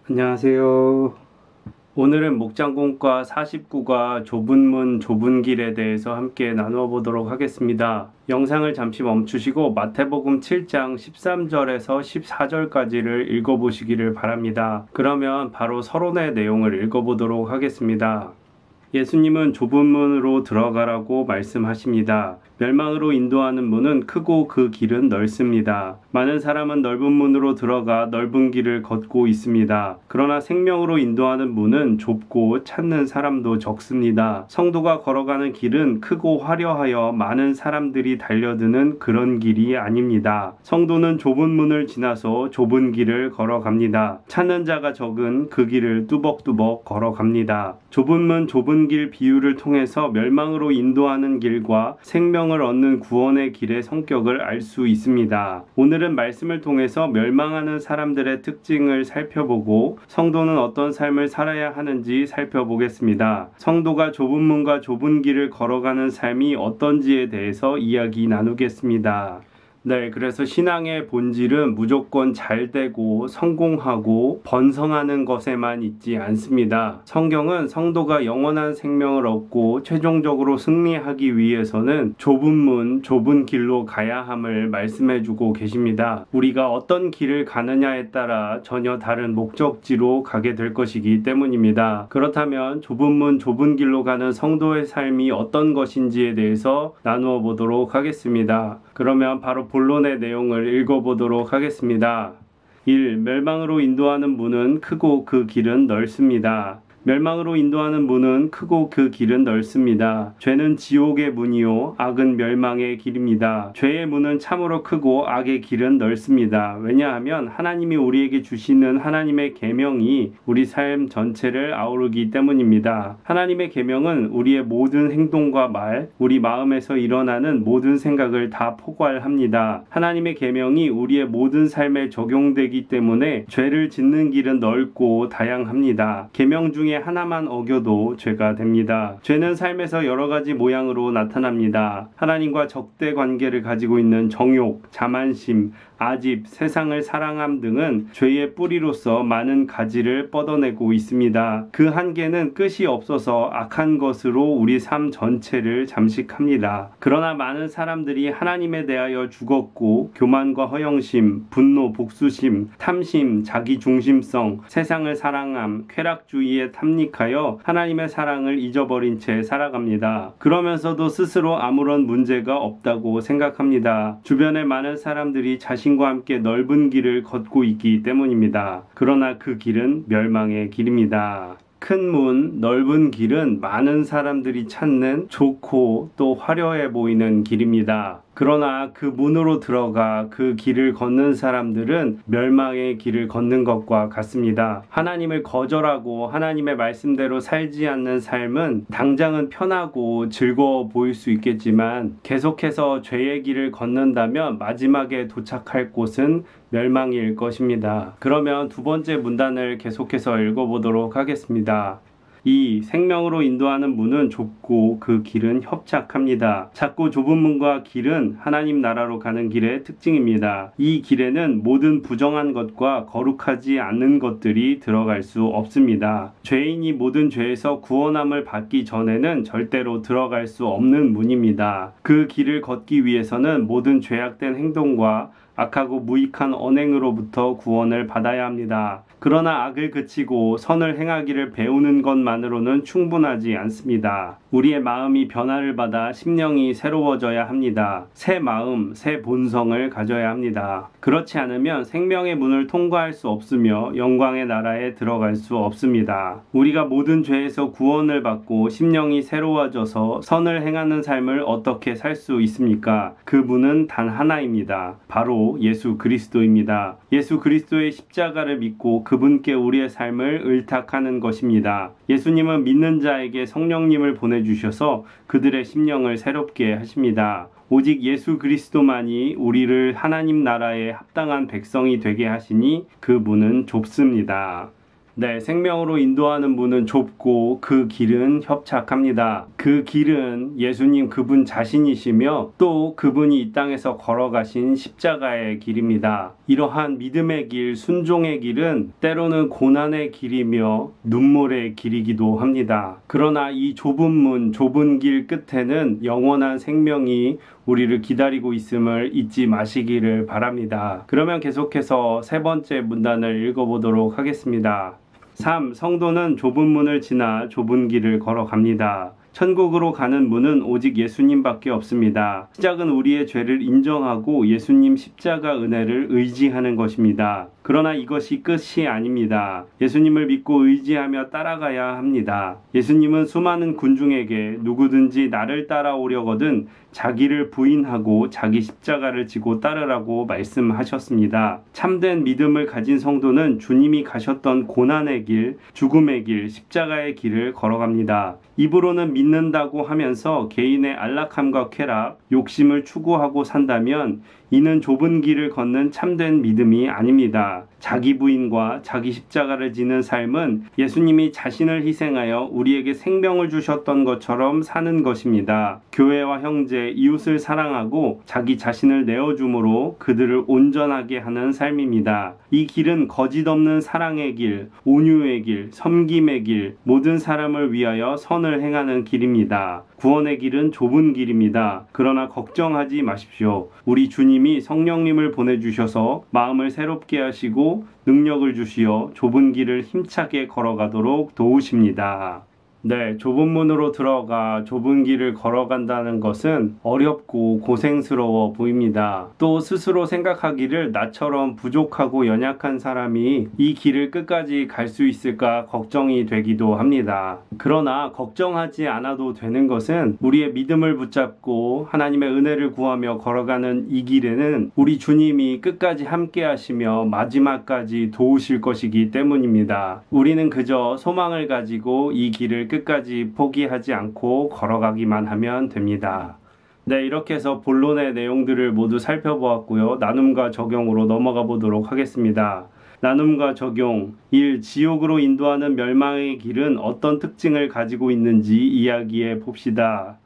안녕하세요. 오늘은 목장공과 49과 좁은 문 좁은 길에 대해서 함께 나누어 보도록 하겠습니다. 영상을 잠시 멈추시고 마태복음 7장 13절에서 14절까지를 읽어보시기를 바랍니다. 그러면 바로 서론의 내용을 읽어보도록 하겠습니다. 예수님은 좁은 문으로 들어가라고 말씀하십니다. 멸망으로 인도하는 문은 크고 그 길은 넓습니다. 많은 사람은 넓은 문으로 들어가 넓은 길을 걷고 있습니다. 그러나 생명으로 인도하는 문은 좁고 찾는 사람도 적습니다. 성도가 걸어가는 길은 크고 화려하여 많은 사람들이 달려드는 그런 길이 아닙니다. 성도는 좁은 문을 지나서 좁은 길을 걸어갑니다. 찾는 자가 적은 그 길을 뚜벅뚜벅 걸어갑니다. 좁은 문 좁은 길 비유를 통해서 멸망으로 인도하는 길과 생명을 얻는 구원의 길의 성격을 알 수 있습니다. 오늘은 말씀을 통해서 멸망하는 사람들의 특징을 살펴보고 성도는 어떤 삶을 살아야 하는지 살펴보겠습니다. 성도가 좁은 문과 좁은 길을 걸어가는 삶이 어떤지에 대해서 이야기 나누겠습니다. 네, 그래서 신앙의 본질은 무조건 잘 되고 성공하고 번성하는 것에만 있지 않습니다. 성경은 성도가 영원한 생명을 얻고 최종적으로 승리하기 위해서는 좁은 문, 좁은 길로 가야 함을 말씀해주고 계십니다. 우리가 어떤 길을 가느냐에 따라 전혀 다른 목적지로 가게 될 것이기 때문입니다. 그렇다면 좁은 문, 좁은 길로 가는 성도의 삶이 어떤 것인지에 대해서 나누어 보도록 하겠습니다. 그러면 바로 본론의 내용을 읽어보도록 하겠습니다. 1. 멸망으로 인도하는 문은 크고 그 길은 넓습니다. 멸망으로 인도하는 문은 크고 그 길은 넓습니다. 죄는 지옥의 문이요 악은 멸망의 길입니다. 죄의 문은 참으로 크고 악의 길은 넓습니다. 왜냐하면 하나님이 우리에게 주시는 하나님의 계명이 우리 삶 전체를 아우르기 때문입니다. 하나님의 계명은 우리의 모든 행동과 말, 우리 마음에서 일어나는 모든 생각을 다 포괄합니다. 하나님의 계명이 우리의 모든 삶에 적용되기 때문에 죄를 짓는 길은 넓고 다양합니다. 계명 중에 하나만 어겨도 죄가 됩니다. 죄는 삶에서 여러 가지 모양으로 나타납니다. 하나님과 적대 관계를 가지고 있는 정욕, 자만심, 아집, 세상을 사랑함 등은 죄의 뿌리로서 많은 가지를 뻗어내고 있습니다. 그 한계는 끝이 없어서 악한 것으로 우리 삶 전체를 잠식합니다. 그러나 많은 사람들이 하나님에 대하여 죽었고 교만과 허영심, 분노, 복수심, 탐심, 자기중심성, 세상을 사랑함, 쾌락주의에 탐닉하여 하나님의 사랑을 잊어버린 채 살아갑니다. 그러면서도 스스로 아무런 문제가 없다고 생각합니다. 주변에 많은 사람들이 자신과 함께 넓은 길을 걷고 있기 때문입니다. 그러나 그 길은 멸망의 길입니다. 큰 문, 넓은 길은 많은 사람들이 찾는 좋고 또 화려해 보이는 길입니다. 그러나 그 문으로 들어가 그 길을 걷는 사람들은 멸망의 길을 걷는 것과 같습니다. 하나님을 거절하고 하나님의 말씀대로 살지 않는 삶은 당장은 편하고 즐거워 보일 수 있겠지만 계속해서 죄의 길을 걷는다면 마지막에 도착할 곳은 멸망일 것입니다. 그러면 두 번째 문단을 계속해서 읽어보도록 하겠습니다. 2. 생명으로 인도하는 문은 좁고 그 길은 협착합니다. 작고 좁은 문과 길은 하나님 나라로 가는 길의 특징입니다. 이 길에는 모든 부정한 것과 거룩하지 않는 것들이 들어갈 수 없습니다. 죄인이 모든 죄에서 구원함을 받기 전에는 절대로 들어갈 수 없는 문입니다. 그 길을 걷기 위해서는 모든 죄악된 행동과 악하고 무익한 언행으로부터 구원을 받아야 합니다. 그러나 악을 그치고 선을 행하기를 배우는 것만으로는 충분하지 않습니다. 우리의 마음이 변화를 받아 심령이 새로워져야 합니다. 새 마음, 새 본성을 가져야 합니다. 그렇지 않으면 생명의 문을 통과할 수 없으며 영광의 나라에 들어갈 수 없습니다. 우리가 모든 죄에서 구원을 받고 심령이 새로워져서 선을 행하는 삶을 어떻게 살 수 있습니까? 그 문은 단 하나입니다. 바로 예수 그리스도입니다. 예수 그리스도의 십자가를 믿고 그분께 우리의 삶을 의탁하는 것입니다. 예수님은 믿는 자에게 성령님을 보내주셔서 그들의 심령을 새롭게 하십니다. 오직 예수 그리스도만이 우리를 하나님 나라에 합당한 백성이 되게 하시니 그 문은 좁습니다. 네, 생명으로 인도하는 문은 좁고 그 길은 협착합니다. 그 길은 예수님 그분 자신이시며 또 그분이 이 땅에서 걸어가신 십자가의 길입니다. 이러한 믿음의 길, 순종의 길은 때로는 고난의 길이며 눈물의 길이기도 합니다. 그러나 이 좁은 문, 좁은 길 끝에는 영원한 생명이 우리를 기다리고 있음을 잊지 마시기를 바랍니다. 그러면 계속해서 세 번째 문단을 읽어보도록 하겠습니다. 3. 성도는 좁은 문을 지나 좁은 길을 걸어갑니다. 천국으로 가는 문은 오직 예수님밖에 없습니다. 시작은 우리의 죄를 인정하고 예수님 십자가 은혜를 의지하는 것입니다. 그러나 이것이 끝이 아닙니다. 예수님을 믿고 의지하며 따라가야 합니다. 예수님은 수많은 군중에게 누구든지 나를 따라오려거든 자기를 부인하고 자기 십자가를 지고 따르라고 말씀하셨습니다. 참된 믿음을 가진 성도는 주님이 가셨던 고난의 길, 죽음의 길, 십자가의 길을 걸어갑니다. 입으로는 믿는다고 하면서 개인의 안락함과 쾌락, 욕심을 추구하고 산다면 이는 좁은 길을 걷는 참된 믿음이 아닙니다. 자기 부인과 자기 십자가를 지는 삶은 예수님이 자신을 희생하여 우리에게 생명을 주셨던 것처럼 사는 것입니다. 교회와 형제, 이웃을 사랑하고 자기 자신을 내어줌으로 그들을 온전하게 하는 삶입니다. 이 길은 거짓 없는 사랑의 길, 온유의 길, 섬김의 길, 모든 사람을 위하여 선을 행하는 길입니다. 구원의 길은 좁은 길입니다. 그러나 걱정하지 마십시오. 우리 주님이 성령님을 보내주셔서 마음을 새롭게 하시고 능력을 주시어 좁은 길을 힘차게 걸어가도록 도우십니다. 네, 좁은 문으로 들어가 좁은 길을 걸어간다는 것은 어렵고 고생스러워 보입니다. 또 스스로 생각하기를 나처럼 부족하고 연약한 사람이 이 길을 끝까지 갈 수 있을까 걱정이 되기도 합니다. 그러나 걱정하지 않아도 되는 것은 우리의 믿음을 붙잡고 하나님의 은혜를 구하며 걸어가는 이 길에는 우리 주님이 끝까지 함께 하시며 마지막까지 도우실 것이기 때문입니다. 우리는 그저 소망을 가지고 이 길을 끝까지 포기하지 않고 걸어가기만 하면 됩니다. 네, 이렇게 해서 본론의 내용들을 모두 살펴보았고요. 나눔과 적용으로 넘어가 보도록 하겠습니다. 나눔과 적용 1. 지옥으로 인도하는 멸망의 길은 어떤 특징을 가지고 있는지 이야기해 봅시다.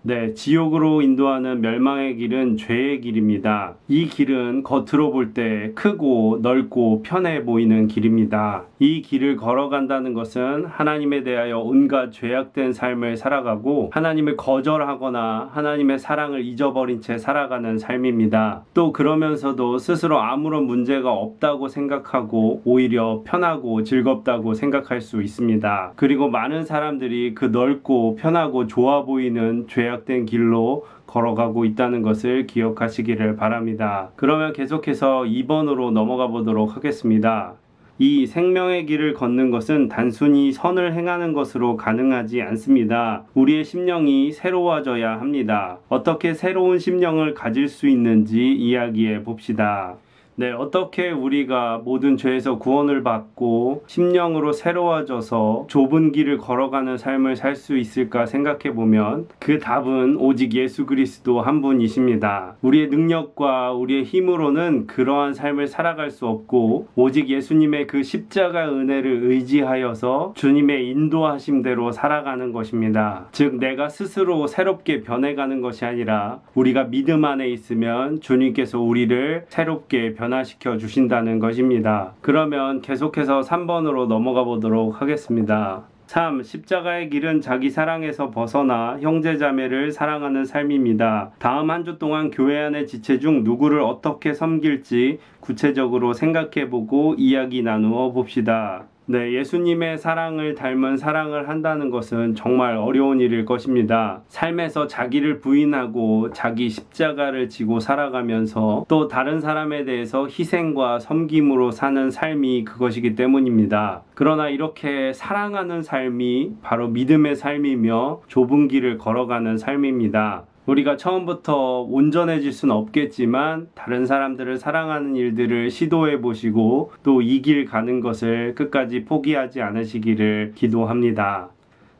네, 지옥으로 인도하는 멸망의 길은 죄의 길입니다. 이 길은 겉으로 볼 때 크고 넓고 편해 보이는 길입니다. 이 길을 걸어간다는 것은 하나님에 대하여 온갖 죄악된 삶을 살아가고 하나님을 거절하거나 하나님의 사랑을 잊어버린 채 살아가는 삶입니다. 또 그러면서도 스스로 아무런 문제가 없다고 생각하고 오히려 편하고 즐겁다고 생각할 수 있습니다. 그리고 많은 사람들이 그 넓고 편하고 좋아 보이는 죄악된 길로 걸어가고 있다는 것을 기억하시기를 바랍니다. 그러면 계속해서 2번으로 넘어가 보도록 하겠습니다. 이 생명의 길을 걷는 것은 단순히 선을 행하는 것으로 가능하지 않습니다. 우리의 심령이 새로워져야 합니다. 어떻게 새로운 심령을 가질 수 있는지 이야기해 봅시다. 네, 어떻게 우리가 모든 죄에서 구원을 받고 심령으로 새로워져서 좁은 길을 걸어가는 삶을 살 수 있을까 생각해 보면 그 답은 오직 예수 그리스도 한 분이십니다. 우리의 능력과 우리의 힘으로는 그러한 삶을 살아갈 수 없고 오직 예수님의 그 십자가 은혜를 의지하여서 주님의 인도하심대로 살아가는 것입니다. 즉 내가 스스로 새롭게 변해가는 것이 아니라 우리가 믿음 안에 있으면 주님께서 우리를 새롭게 변화시켜 주신다는 것입니다. 그러면 계속해서 3번으로 넘어가 보도록 하겠습니다. 3. 십자가의 길은 자기 사랑에서 벗어나 형제자매를 사랑하는 삶입니다. 다음 한 주 동안 교회 안의 지체 중 누구를 어떻게 섬길지 구체적으로 생각해보고 이야기 나누어 봅시다. 네, 예수님의 사랑을 닮은 사랑을 한다는 것은 정말 어려운 일일 것입니다. 삶에서 자기를 부인하고 자기 십자가를 지고 살아가면서 또 다른 사람에 대해서 희생과 섬김으로 사는 삶이 그것이기 때문입니다. 그러나 이렇게 사랑하는 삶이 바로 믿음의 삶이며 좁은 길을 걸어가는 삶입니다. 우리가 처음부터 온전해질 수는 없겠지만 다른 사람들을 사랑하는 일들을 시도해 보시고 또 이 길 가는 것을 끝까지 포기하지 않으시기를 기도합니다.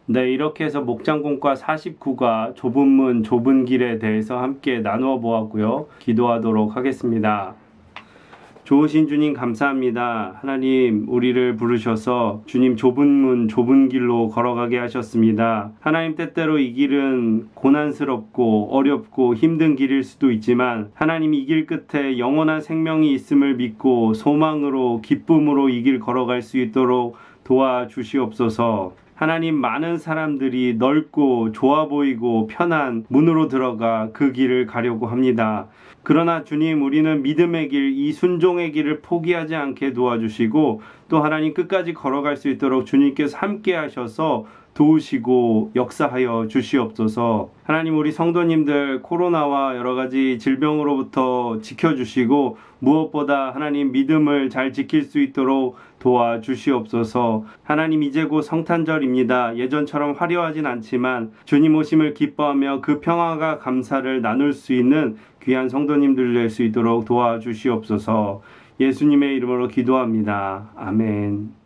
네, 이렇게 해서 목장공과 49가 좁은 문, 좁은 길에 대해서 함께 나누어 보았고요. 기도하도록 하겠습니다. 좋으신 주님 감사합니다. 하나님 우리를 부르셔서 주님 좁은 문 좁은 길로 걸어가게 하셨습니다. 하나님 때때로 이 길은 고난스럽고 어렵고 힘든 길일 수도 있지만 하나님 이 길 끝에 영원한 생명이 있음을 믿고 소망으로 기쁨으로 이 길 걸어갈 수 있도록 도와주시옵소서. 하나님 많은 사람들이 넓고 좋아 보이고 편한 문으로 들어가 그 길을 가려고 합니다. 그러나 주님 우리는 믿음의 길, 이 순종의 길을 포기하지 않게 도와주시고 또 하나님 끝까지 걸어갈 수 있도록 주님께서 함께 하셔서 도우시고 역사하여 주시옵소서. 하나님 우리 성도님들 코로나와 여러 가지 질병으로부터 지켜주시고 무엇보다 하나님 믿음을 잘 지킬 수 있도록 도와주시옵소서. 하나님 이제 곧 성탄절입니다. 예전처럼 화려하진 않지만 주님 오심을 기뻐하며 그 평화가 감사를 나눌 수 있는 귀한 성도님들 될 수 있도록 도와주시옵소서. 예수님의 이름으로 기도합니다. 아멘.